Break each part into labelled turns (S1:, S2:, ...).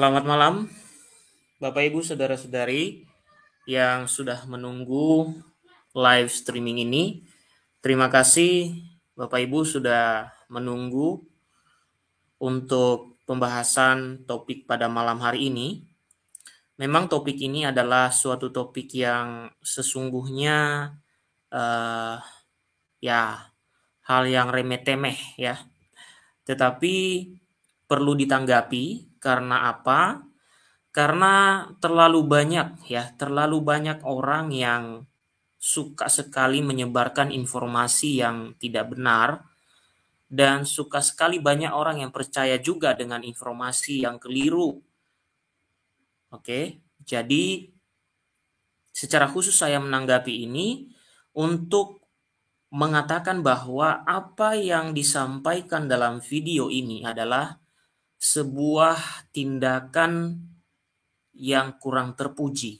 S1: Selamat malam, Bapak Ibu, saudara-saudari yang sudah menunggu live streaming ini. Terima kasih Bapak Ibu sudah menunggu untuk pembahasan topik pada malam hari ini. Memang topik ini adalah suatu topik yang sesungguhnya eh, ya hal yang remeh-temeh ya. Tetapi perlu ditanggapi karena apa? Karena terlalu banyak orang yang suka sekali menyebarkan informasi yang tidak benar dan suka sekali banyak orang yang percaya juga dengan informasi yang keliru. Oke, jadi secara khusus saya menanggapi ini untuk mengatakan bahwa apa yang disampaikan dalam video ini adalah sebuah tindakan yang kurang terpuji.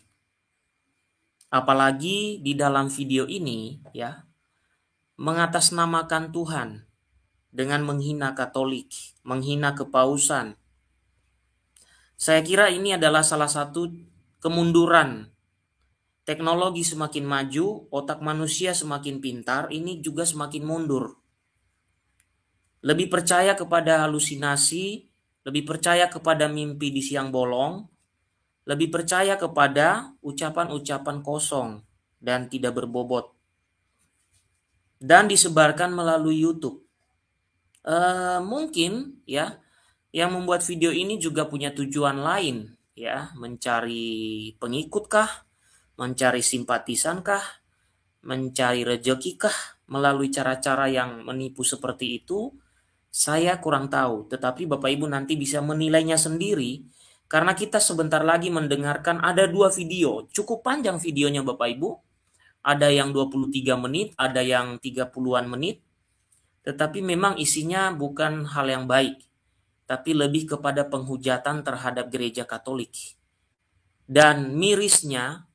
S1: Apalagi di dalam video ini ya, mengatasnamakan Tuhan dengan menghina Katolik, menghina kepausan. Saya kira ini adalah salah satu kemunduran. Teknologi semakin maju, otak manusia semakin pintar, ini juga semakin mundur. Lebih percaya kepada halusinasi, lebih percaya kepada mimpi di siang bolong, lebih percaya kepada ucapan-ucapan kosong dan tidak berbobot. Dan disebarkan melalui YouTube. Mungkin ya, yang membuat video ini juga punya tujuan lain ya, mencari pengikut kah, mencari simpatisan kah, mencari rezeki kah melalui cara-cara yang menipu seperti itu. Saya kurang tahu, tetapi Bapak Ibu nanti bisa menilainya sendiri karena kita sebentar lagi mendengarkan ada dua video, cukup panjang videonya Bapak Ibu. Ada yang 23 menit, ada yang 30-an menit. Tetapi memang isinya bukan hal yang baik, tapi lebih kepada penghujatan terhadap gereja Katolik. Dan mirisnya,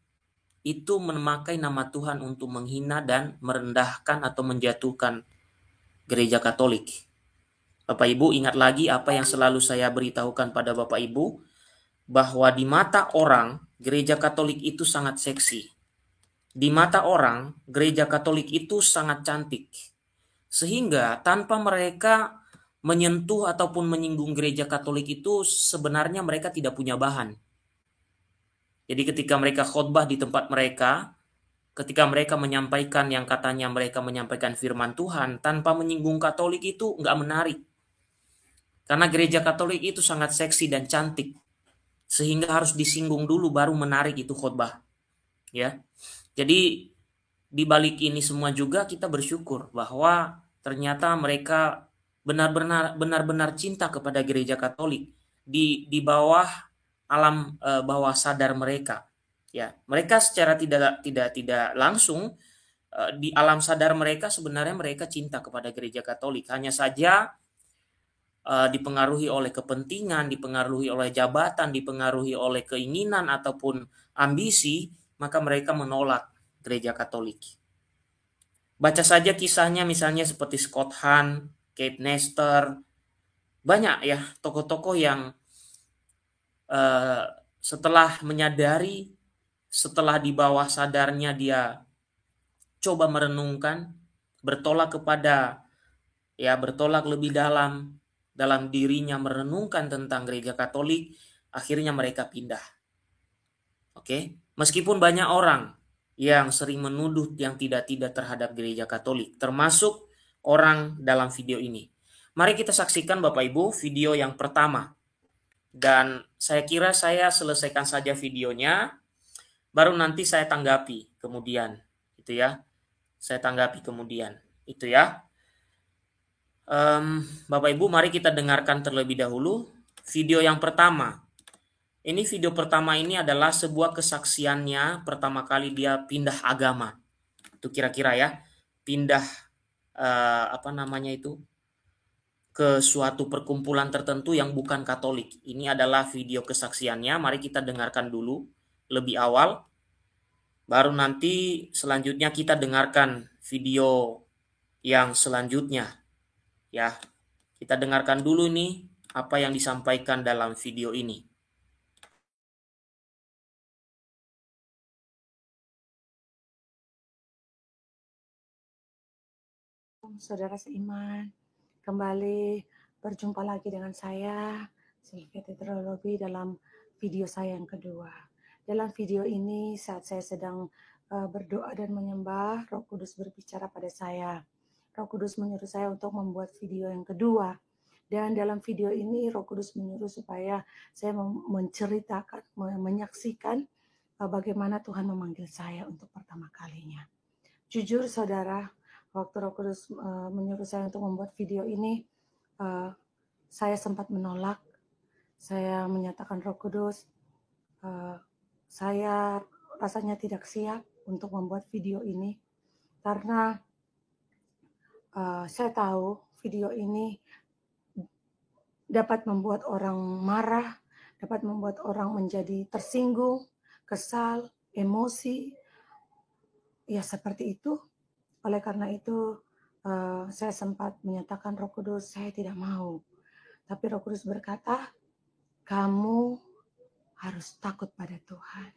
S1: itu memakai nama Tuhan untuk menghina dan merendahkan atau menjatuhkan gereja Katolik. Bapak Ibu ingat lagi apa yang selalu saya beritahukan pada Bapak Ibu, bahwa di mata orang, gereja Katolik itu sangat seksi. Di mata orang, gereja Katolik itu sangat cantik. Sehingga tanpa mereka menyentuh ataupun menyinggung gereja Katolik itu sebenarnya mereka tidak punya bahan. Jadi ketika mereka khotbah di tempat mereka, ketika mereka menyampaikan yang katanya mereka menyampaikan firman Tuhan tanpa menyinggung Katolik itu nggak menarik. Karena gereja Katolik itu sangat seksi dan cantik. Sehingga harus disinggung dulu baru menarik itu khotbah. Ya. Jadi di balik ini semua juga kita bersyukur bahwa ternyata mereka benar-benar cinta kepada gereja Katolik di bawah alam bawah sadar mereka. Ya, mereka secara tidak langsung di alam sadar mereka sebenarnya mereka cinta kepada gereja Katolik. Hanya saja dipengaruhi oleh kepentingan, dipengaruhi oleh jabatan, dipengaruhi oleh keinginan ataupun ambisi, maka mereka menolak gereja Katolik. Baca saja kisahnya misalnya seperti Scott Hahn, Kate Nestor, banyak ya tokoh-tokoh yang setelah menyadari, setelah di bawah sadarnya dia coba merenungkan, bertolak lebih dalam dirinya merenungkan tentang gereja Katolik, akhirnya mereka pindah. Oke, meskipun banyak orang yang sering menuduh yang tidak-tidak terhadap gereja Katolik, termasuk orang dalam video ini. Mari kita saksikan Bapak Ibu video yang pertama. Dan saya kira saya selesaikan saja videonya, baru nanti saya tanggapi kemudian. Itu ya. Saya tanggapi kemudian. Itu ya. Bapak Ibu mari kita dengarkan terlebih dahulu video yang pertama. Ini video pertama ini adalah sebuah kesaksiannya pertama kali dia pindah agama. Itu kira-kira ya, pindah ke suatu perkumpulan tertentu yang bukan Katolik. Ini adalah video kesaksiannya. Mari kita dengarkan dulu lebih awal. Baru nanti selanjutnya kita dengarkan video yang selanjutnya. Ya, kita dengarkan dulu nih apa yang disampaikan dalam video ini.
S2: Saudara seiman, kembali berjumpa lagi dengan saya, Sylvia Tetralobi, dalam video saya yang kedua. Dalam video ini, saat saya sedang berdoa dan menyembah, Roh Kudus berbicara pada saya. Roh Kudus menyuruh saya untuk membuat video yang kedua. Dan dalam video ini, Roh Kudus menyuruh supaya saya menceritakan, menyaksikan bagaimana Tuhan memanggil saya untuk pertama kalinya. Jujur saudara, waktu Roh Kudus menyuruh saya untuk membuat video ini, saya sempat menolak. Saya menyatakan, Roh Kudus, saya rasanya tidak siap untuk membuat video ini karena saya tahu video ini dapat membuat orang marah, dapat membuat orang menjadi tersinggung, kesal, emosi, ya seperti itu. Oleh karena itu, saya sempat menyatakan, Roh Kudus, saya tidak mau. Tapi Roh Kudus berkata, kamu harus takut pada Tuhan.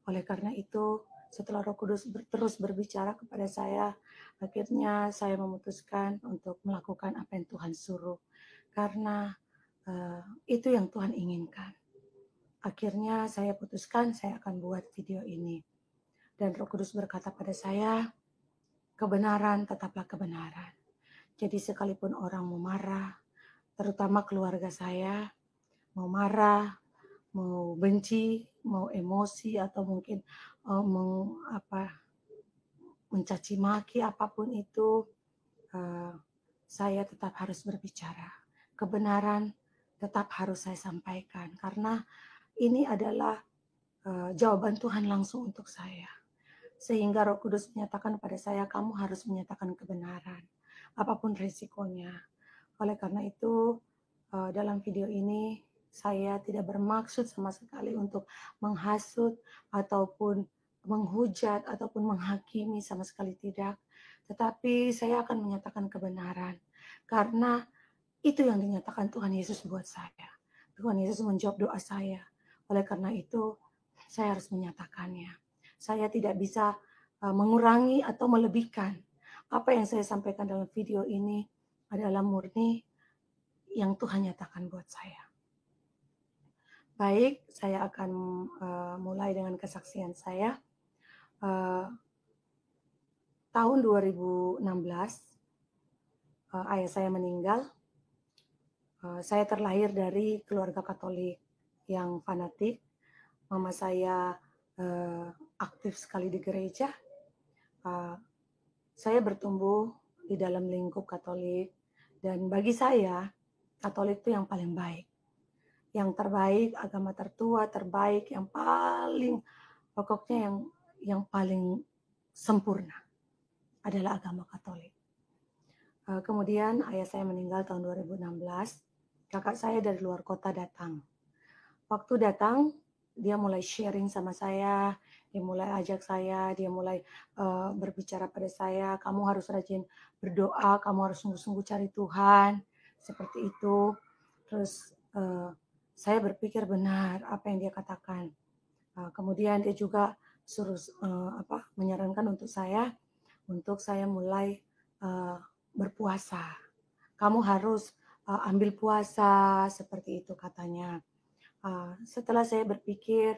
S2: Oleh karena itu, setelah Roh Kudus terus berbicara kepada saya, akhirnya saya memutuskan untuk melakukan apa yang Tuhan suruh. Karena itu yang Tuhan inginkan. Akhirnya saya putuskan saya akan buat video ini. Dan Roh Kudus berkata pada saya, kebenaran tetaplah kebenaran. Jadi sekalipun orang mau marah, terutama keluarga saya, mau marah, mau benci, mau emosi, atau mungkin mencaci maki, apapun itu, saya tetap harus berbicara. Kebenaran tetap harus saya sampaikan, karena ini adalah jawaban Tuhan langsung untuk saya. Sehingga Roh Kudus menyatakan pada saya, kamu harus menyatakan kebenaran, apapun risikonya. Oleh karena itu, dalam video ini saya tidak bermaksud sama sekali untuk menghasut ataupun menghujat ataupun menghakimi, sama sekali tidak. Tetapi saya akan menyatakan kebenaran karena itu yang dinyatakan Tuhan Yesus buat saya. Tuhan Yesus menjawab doa saya. Oleh karena itu, saya harus menyatakannya. Saya tidak bisa mengurangi atau melebihkan. Apa yang saya sampaikan dalam video ini adalah murni yang Tuhan nyatakan buat saya. Baik, saya akan mulai dengan kesaksian saya. Tahun 2016, ayah saya meninggal. Saya terlahir dari keluarga Katolik yang fanatik. Mama saya aktif sekali di gereja. Saya bertumbuh di dalam lingkup Katolik, dan bagi saya Katolik itu yang paling baik, yang terbaik, agama tertua terbaik, yang paling pokoknya yang paling sempurna adalah agama Katolik. Kemudian ayah saya meninggal tahun 2016. Kakak saya dari luar kota datang. Waktu datang, dia mulai sharing sama saya, dia mulai ajak saya, dia mulai berbicara pada saya, kamu harus rajin berdoa, kamu harus sungguh-sungguh cari Tuhan, seperti itu. Terus saya berpikir benar apa yang dia katakan. Kemudian dia juga suruh menyarankan untuk saya mulai berpuasa. Kamu harus ambil puasa, seperti itu katanya. Setelah saya berpikir,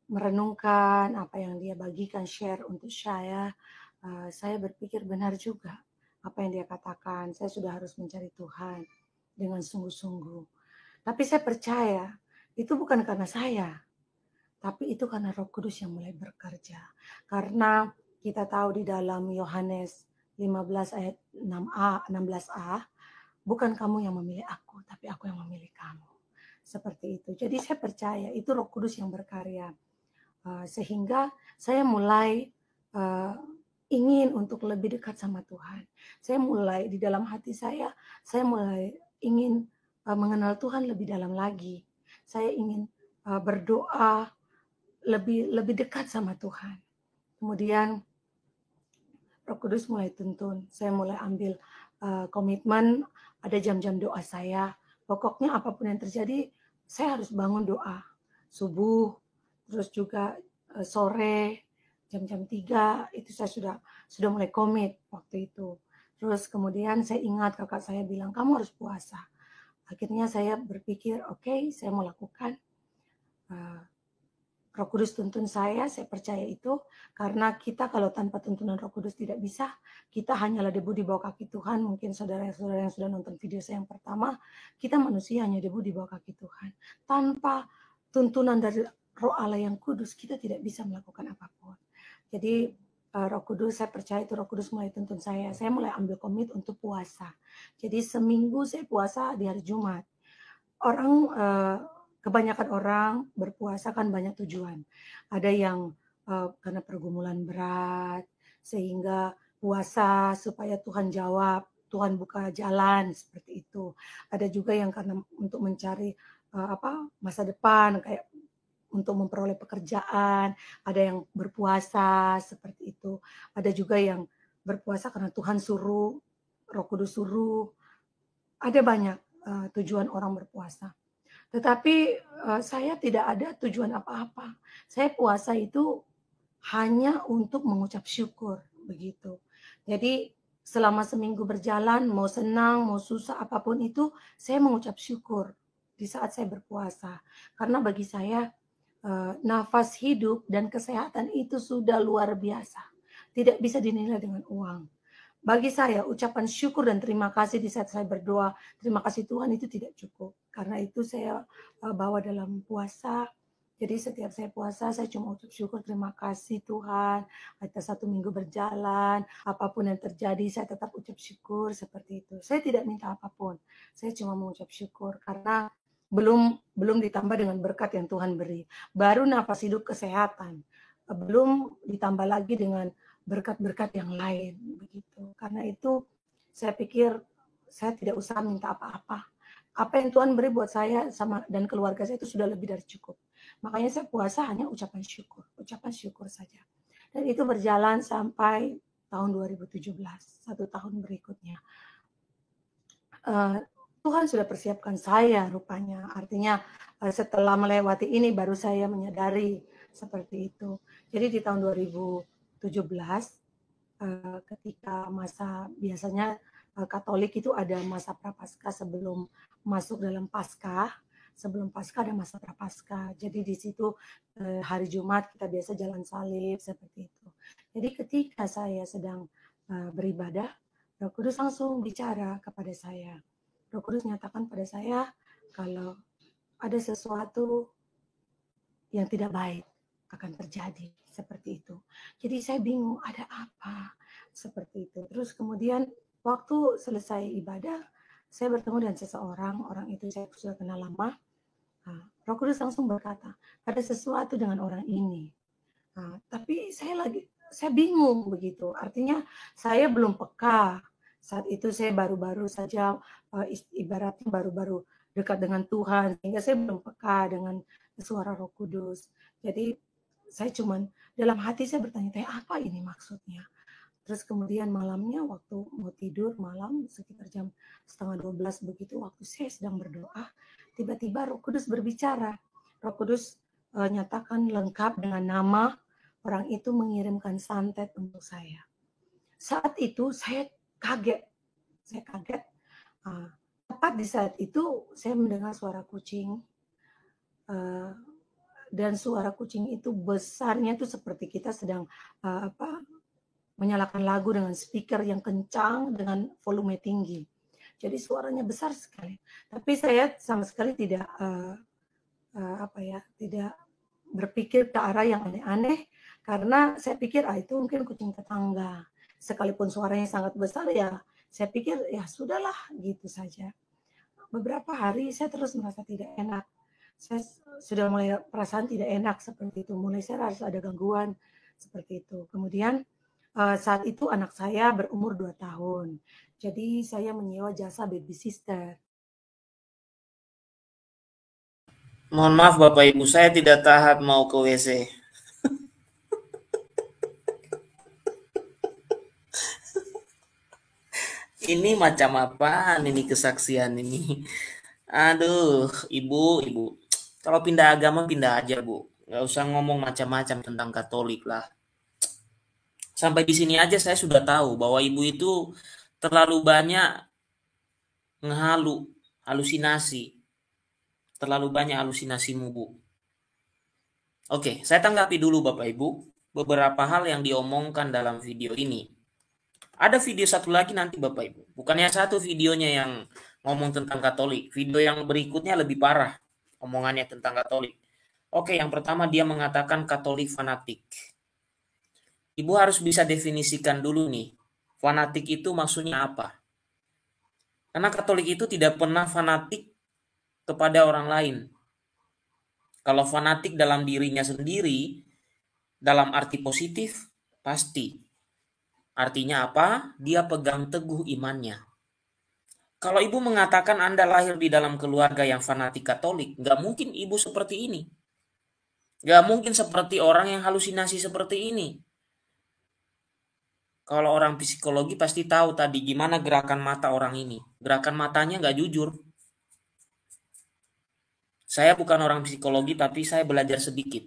S2: merenungkan apa yang dia bagikan, share untuk saya berpikir benar juga apa yang dia katakan. Saya sudah harus mencari Tuhan dengan sungguh-sungguh. Tapi saya percaya itu bukan karena saya, tapi itu karena Roh Kudus yang mulai bekerja. Karena kita tahu di dalam Yohanes 15 ayat 16a, bukan kamu yang memilih aku, tapi aku yang memilih kamu. Seperti itu. Jadi saya percaya itu Roh Kudus yang berkarya. Sehingga saya mulai ingin untuk lebih dekat sama Tuhan. Saya mulai di dalam hati saya mulai ingin mengenal Tuhan lebih dalam lagi. Saya ingin berdoa lebih dekat sama Tuhan. Kemudian Roh Kudus mulai tuntun. Saya mulai ambil komitmen, ada jam-jam doa saya. Pokoknya apapun yang terjadi, saya harus bangun doa. Subuh, terus juga sore, jam-jam 3, itu saya sudah mulai komit waktu itu. Terus kemudian saya ingat kakak saya bilang, kamu harus puasa. Akhirnya saya berpikir, oke, saya mau lakukan. Roh Kudus tuntun saya percaya itu. Karena kita kalau tanpa tuntunan Roh Kudus tidak bisa. Kita hanyalah debu di bawah kaki Tuhan. Mungkin saudara-saudara yang sudah nonton video saya yang pertama, kita manusia hanya debu di bawah kaki Tuhan. Tanpa tuntunan dari Roh Allah yang kudus, kita tidak bisa melakukan apapun. Jadi Roh Kudus, saya percaya itu Roh Kudus mulai tuntun saya. Saya mulai ambil komit untuk puasa. Jadi seminggu saya puasa di hari Jumat. Orang kebanyakan orang berpuasa kan banyak tujuan. Ada yang karena pergumulan berat, sehingga puasa supaya Tuhan jawab, Tuhan buka jalan seperti itu. Ada juga yang karena untuk mencari masa depan, kayak untuk memperoleh pekerjaan. Ada yang berpuasa seperti itu. Ada juga yang berpuasa karena Tuhan suruh, Roh Kudus suruh. Ada banyak tujuan orang berpuasa. Tetapi saya tidak ada tujuan apa-apa. Saya puasa itu hanya untuk mengucap syukur, begitu. Jadi selama seminggu berjalan, mau senang, mau susah, apapun itu, saya mengucap syukur di saat saya berpuasa. Karena bagi saya, nafas hidup dan kesehatan itu sudah luar biasa. Tidak bisa dinilai dengan uang. Bagi saya, ucapan syukur dan terima kasih di saat saya berdoa, terima kasih Tuhan, itu tidak cukup. Karena itu saya bawa dalam puasa. Jadi setiap saya puasa, saya cuma ucap syukur, terima kasih Tuhan, atas 1 minggu berjalan, apapun yang terjadi, saya tetap ucap syukur seperti itu. Saya tidak minta apapun, saya cuma mengucap syukur, karena belum ditambah dengan berkat yang Tuhan beri. Baru nafas hidup kesehatan, belum ditambah lagi dengan berkat-berkat yang lain begitu. Karena itu saya pikir saya tidak usah minta apa-apa. Apa yang Tuhan beri buat saya sama dan keluarga saya itu sudah lebih dari cukup. Makanya saya puasa hanya ucapan syukur saja. Dan itu berjalan sampai tahun 2017, 1 tahun berikutnya. Tuhan sudah persiapkan saya rupanya. Artinya setelah melewati ini baru saya menyadari seperti itu. Jadi di tahun 2017 ketika masa biasanya Katolik itu ada masa prapaskah sebelum masuk dalam Paskah. Sebelum Paskah ada masa prapaskah. Jadi di situ hari Jumat kita biasa jalan salib seperti itu. Jadi ketika saya sedang beribadah, Roh Kudus langsung bicara kepada saya. Roh Kudus nyatakan pada saya kalau ada sesuatu yang tidak baik akan terjadi seperti itu. Jadi saya bingung ada apa seperti itu. Terus kemudian waktu selesai ibadah, saya bertemu dengan seseorang, orang itu saya sudah kenal lama. Roh Kudus langsung berkata, ada sesuatu dengan orang ini. Tapi saya bingung begitu. Artinya saya belum peka. Saat itu saya baru-baru saja ibaratnya baru-baru dekat dengan Tuhan, sehingga saya belum peka dengan suara Roh Kudus. Jadi saya cuman dalam hati saya bertanya-tanya apa ini maksudnya. Terus kemudian malamnya waktu mau tidur malam sekitar jam 11:30 begitu, waktu saya sedang berdoa, tiba-tiba Roh Kudus berbicara. Roh Kudus nyatakan lengkap dengan nama, orang itu mengirimkan santet untuk saya. Saat itu saya kaget. Tepat di saat itu saya mendengar suara kucing. Dan suara kucing itu besarnya itu seperti kita sedang menyalakan lagu dengan speaker yang kencang dengan volume tinggi. Jadi suaranya besar sekali. Tapi saya sama sekali tidak tidak berpikir ke arah yang aneh-aneh, karena saya pikir itu mungkin kucing tetangga. Sekalipun suaranya sangat besar, ya saya pikir ya sudahlah gitu saja. Beberapa hari saya terus merasa tidak enak. Saya sudah mulai perasaan tidak enak seperti itu. Mulai saya harus ada gangguan seperti itu. Kemudian saat itu anak saya berumur 2 tahun. Jadi saya menyewa jasa baby sister.
S1: Mohon maaf Bapak Ibu, saya tidak tahan mau ke WC. Ini macam apaan ini kesaksian ini? Aduh, Ibu. Kalau pindah agama pindah aja, Bu. Nggak usah ngomong macam-macam tentang Katolik lah. Sampai di sini aja saya sudah tahu bahwa Ibu itu terlalu banyak halusinasi. Terlalu banyak halusinasimu, Bu. Oke, saya tanggapi dulu Bapak Ibu beberapa hal yang diomongkan dalam video ini. Ada video satu lagi nanti Bapak Ibu. Bukannya satu videonya yang ngomong tentang Katolik. Video yang berikutnya lebih parah omongannya tentang Katolik. Oke, yang pertama dia mengatakan Katolik fanatik. Ibu harus bisa definisikan dulu nih. Fanatik itu maksudnya apa? Karena Katolik itu tidak pernah fanatik kepada orang lain. Kalau fanatik dalam dirinya sendiri, dalam arti positif, pasti. Artinya apa? Dia pegang teguh imannya. Kalau ibu mengatakan Anda lahir di dalam keluarga yang fanatik Katolik, nggak mungkin ibu seperti ini. Nggak mungkin seperti orang yang halusinasi seperti ini. Kalau orang psikologi pasti tahu tadi gimana gerakan mata orang ini. Gerakan matanya nggak jujur. Saya bukan orang psikologi tapi saya belajar sedikit.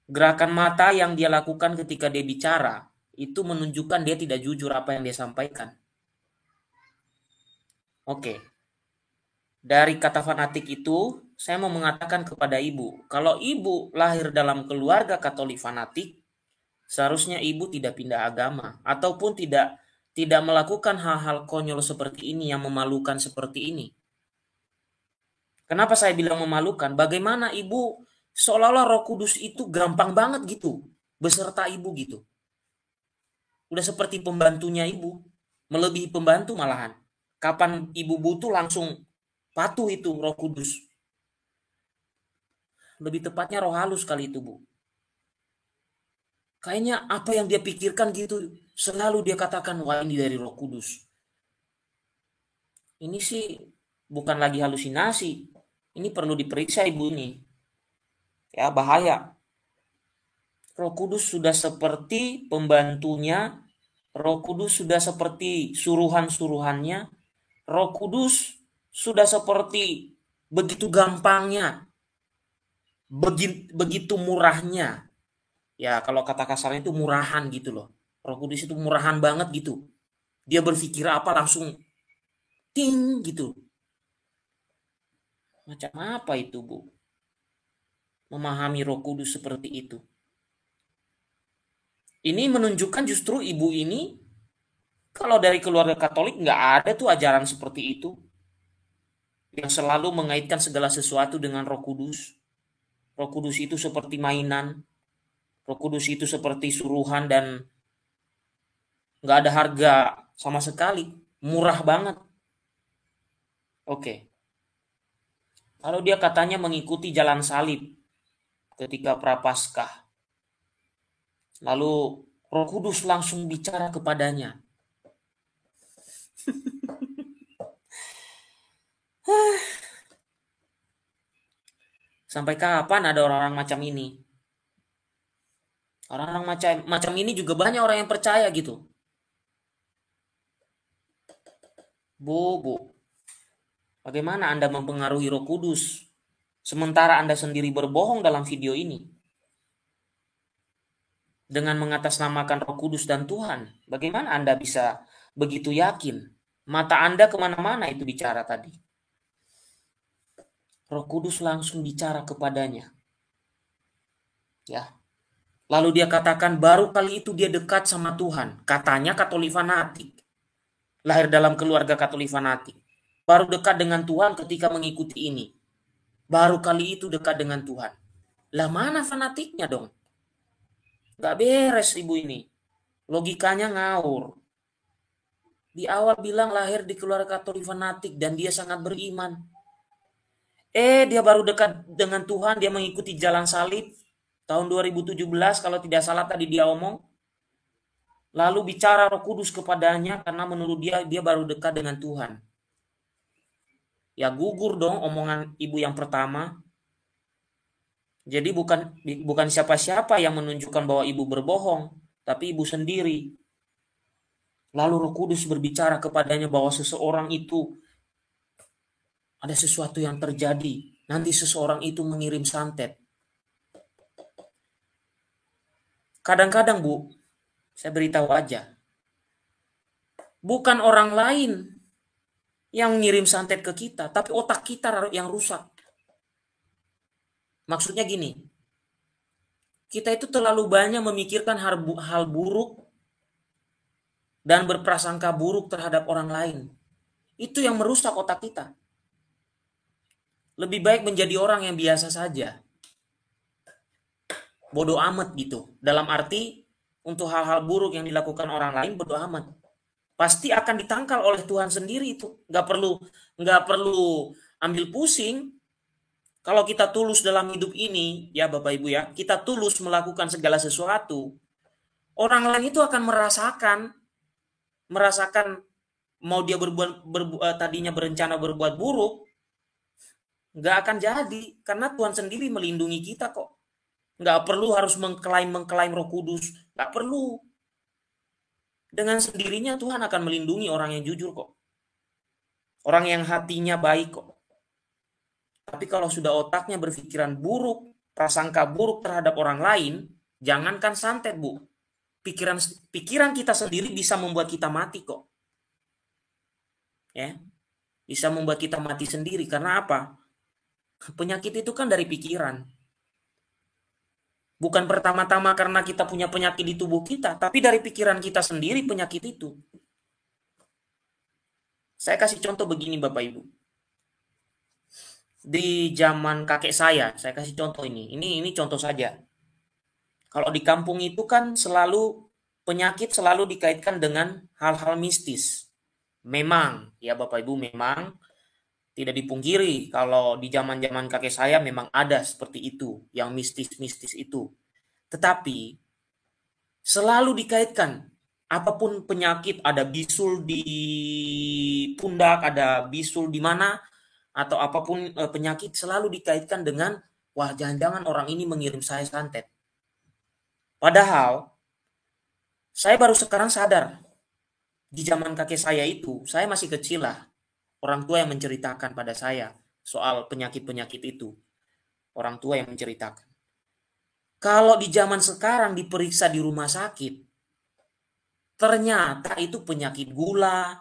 S1: Gerakan mata yang dia lakukan ketika dia bicara itu menunjukkan dia tidak jujur apa yang dia sampaikan. Oke. Dari kata fanatik itu, saya mau mengatakan kepada ibu, kalau ibu lahir dalam keluarga Katolik fanatik, seharusnya ibu tidak pindah agama ataupun tidak melakukan hal-hal konyol seperti ini yang memalukan seperti ini. Kenapa saya bilang memalukan? Bagaimana ibu seolah-olah Roh Kudus itu gampang banget gitu beserta ibu gitu. Udah seperti pembantunya ibu, melebihi pembantu malahan. Kapan ibu butuh langsung patuh itu Roh Kudus. Lebih tepatnya roh halus kali itu, Bu. Kayaknya apa yang dia pikirkan gitu, selalu dia katakan, wah ini dari Roh Kudus. Ini sih bukan lagi halusinasi. Ini perlu diperiksa ibu ini. Ya, bahaya. Roh Kudus sudah seperti pembantunya. Roh Kudus sudah seperti suruhan-suruhannya. Roh Kudus sudah seperti begitu gampangnya. Begitu murahnya. Ya kalau kata kasarnya itu murahan gitu loh. Roh Kudus itu murahan banget gitu. Dia berpikir apa langsung ting gitu. Macam apa itu, Bu? Memahami Roh Kudus seperti itu. Ini menunjukkan justru ibu ini kalau dari keluarga Katolik nggak ada tuh ajaran seperti itu. Yang selalu mengaitkan segala sesuatu dengan Roh Kudus. Roh Kudus itu seperti mainan. Roh Kudus itu seperti suruhan dan nggak ada harga sama sekali. Murah banget. Oke. Lalu dia katanya mengikuti jalan salib ketika Prapaskah. Lalu Roh Kudus langsung bicara kepadanya. Sampai kapan ada orang-orang macam ini? Orang-orang macam ini juga banyak orang yang percaya gitu. Bu, bagaimana Anda mempengaruhi Roh Kudus sementara Anda sendiri berbohong dalam video ini? Dengan mengatasnamakan Roh Kudus dan Tuhan, bagaimana Anda bisa begitu yakin? Mata Anda kemana-mana itu bicara tadi. Roh Kudus langsung bicara kepadanya. Ya. Lalu dia katakan baru kali itu dia dekat sama Tuhan. Katanya Katolik fanatik. Lahir dalam keluarga Katolik fanatik. Baru dekat dengan Tuhan ketika mengikuti ini. Baru kali itu dekat dengan Tuhan. Lah mana fanatiknya dong? Gak beres ibu ini. Logikanya ngawur. Di awal bilang lahir di keluarga Katolik fanatik dan dia sangat beriman. Dia baru dekat dengan Tuhan, dia mengikuti jalan salib. Tahun 2017 kalau tidak salah tadi dia omong. Lalu bicara Roh Kudus kepadanya karena menurut dia baru dekat dengan Tuhan. Ya gugur dong omongan ibu yang pertama. Jadi bukan siapa-siapa yang menunjukkan bahwa ibu berbohong, tapi ibu sendiri. Lalu Roh Kudus berbicara kepadanya bahwa seseorang itu ada sesuatu yang terjadi. Nanti seseorang itu mengirim santet. Kadang-kadang Bu, saya beritahu aja. Bukan orang lain yang ngirim santet ke kita, tapi otak kita yang rusak. Maksudnya gini, kita itu terlalu banyak memikirkan hal buruk dan berprasangka buruk terhadap orang lain. Itu yang merusak otak kita. Lebih baik menjadi orang yang biasa saja. Bodoh amat gitu. Dalam arti, untuk hal-hal buruk yang dilakukan orang lain, bodoh amat. Pasti akan ditangkal oleh Tuhan sendiri itu. Nggak perlu ambil pusing. Kalau kita tulus dalam hidup ini, ya Bapak Ibu ya, kita tulus melakukan segala sesuatu, orang lain itu akan merasakan mau dia tadinya berencana berbuat buruk, nggak akan jadi, karena Tuhan sendiri melindungi kita kok. Nggak perlu harus mengklaim Roh Kudus, nggak perlu. Dengan sendirinya Tuhan akan melindungi orang yang jujur kok. Orang yang hatinya baik kok. Tapi kalau sudah otaknya berpikiran buruk, prasangka buruk terhadap orang lain, jangankan santet, Bu. Pikiran kita sendiri bisa membuat kita mati kok. Ya. Bisa membuat kita mati sendiri. Karena apa? Penyakit itu kan dari pikiran. Bukan pertama-tama karena kita punya penyakit di tubuh kita, tapi dari pikiran kita sendiri penyakit itu. Saya kasih contoh begini Bapak Ibu. Di zaman kakek saya kasih contoh ini. Ini contoh saja. Kalau di kampung itu kan penyakit selalu dikaitkan dengan hal-hal mistis. Memang, ya Bapak Ibu, memang tidak dipungkiri kalau di zaman-zaman kakek saya memang ada seperti itu, yang mistis-mistis itu. Tetapi selalu dikaitkan, apapun penyakit, ada bisul di pundak, ada bisul di mana, atau apapun penyakit selalu dikaitkan dengan, wah jangan-jangan orang ini mengirim saya santet. Padahal, saya baru sekarang sadar, di zaman kakek saya itu, saya masih kecil lah, orang tua yang menceritakan pada saya soal penyakit-penyakit itu. Orang tua yang menceritakan. Kalau di zaman sekarang diperiksa di rumah sakit, ternyata itu penyakit gula,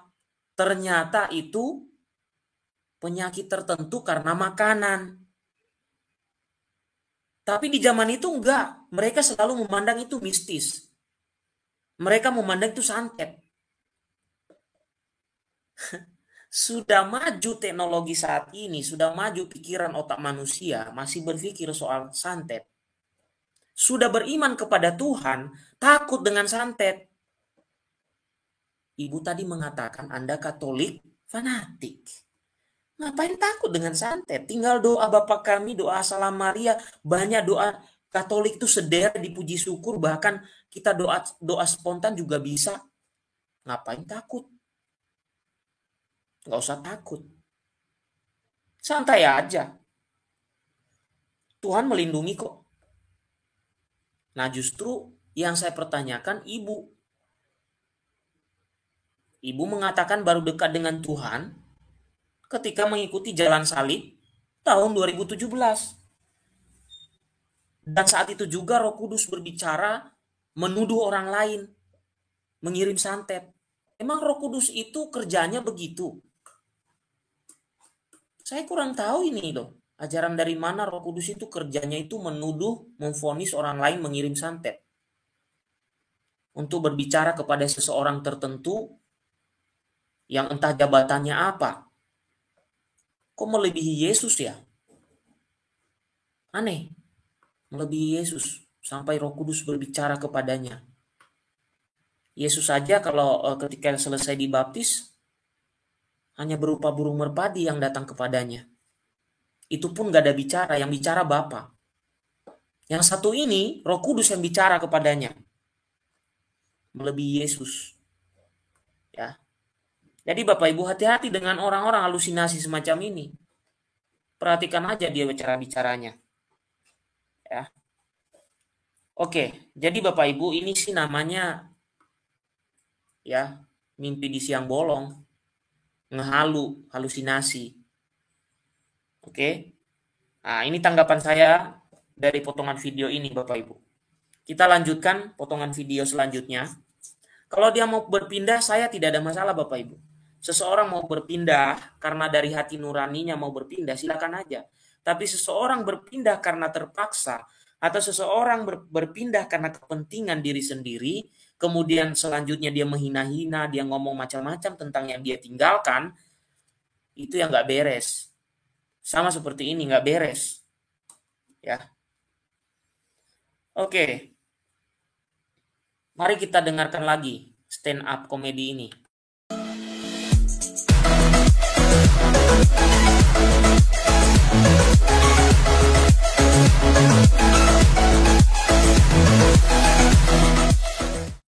S1: ternyata itu penyakit tertentu karena makanan. Tapi di zaman itu enggak, mereka selalu memandang itu mistis. Mereka memandang itu santet. Sudah maju teknologi saat ini, sudah maju pikiran otak manusia, masih berpikir soal santet. Sudah beriman kepada Tuhan, takut dengan santet. Ibu tadi mengatakan Anda Katolik fanatik. Ngapain takut dengan santet? Tinggal doa Bapa Kami, doa Salam Maria, banyak doa Katolik itu sederet dipuji syukur, bahkan kita doa spontan juga bisa. Ngapain takut? Nggak usah takut. Santai aja. Tuhan melindungi kok. Nah justru yang saya pertanyakan ibu. Ibu mengatakan baru dekat dengan Tuhan ketika mengikuti jalan salib tahun 2017. Dan saat itu juga Roh Kudus berbicara menuduh orang lain, mengirim santet. Emang Roh Kudus itu kerjanya begitu? Saya kurang tahu ini loh. Ajaran dari mana Roh Kudus itu kerjanya itu menuduh, memvonis orang lain mengirim santet. Untuk berbicara kepada seseorang tertentu yang entah jabatannya apa. Kok melebihi Yesus ya? Aneh. Melebihi Yesus sampai Roh Kudus berbicara kepadanya. Yesus saja kalau ketika selesai dibaptis hanya berupa burung merpati yang datang kepadanya. Itu pun gak ada bicara, yang bicara Bapa. Yang satu ini Roh Kudus yang bicara kepadanya. Melebihi Yesus. Ya. Jadi Bapak Ibu hati-hati dengan orang-orang halusinasi semacam ini. Perhatikan aja dia bicaranya. Ya. Oke, jadi Bapak Ibu ini sih namanya ya mimpi di siang bolong, halusinasi. Oke. Nah, ini tanggapan saya dari potongan video ini Bapak Ibu. Kita lanjutkan potongan video selanjutnya. Kalau dia mau berpindah, saya tidak ada masalah Bapak Ibu. Seseorang mau berpindah karena dari hati nuraninya mau berpindah, silakan aja. Tapi seseorang berpindah karena terpaksa, atau seseorang berpindah karena kepentingan diri sendiri, kemudian selanjutnya dia menghina-hina, dia ngomong macam-macam tentang yang dia tinggalkan, itu yang nggak beres. Sama seperti ini, nggak beres. Ya, oke. Mari kita dengarkan lagi stand up komedi ini.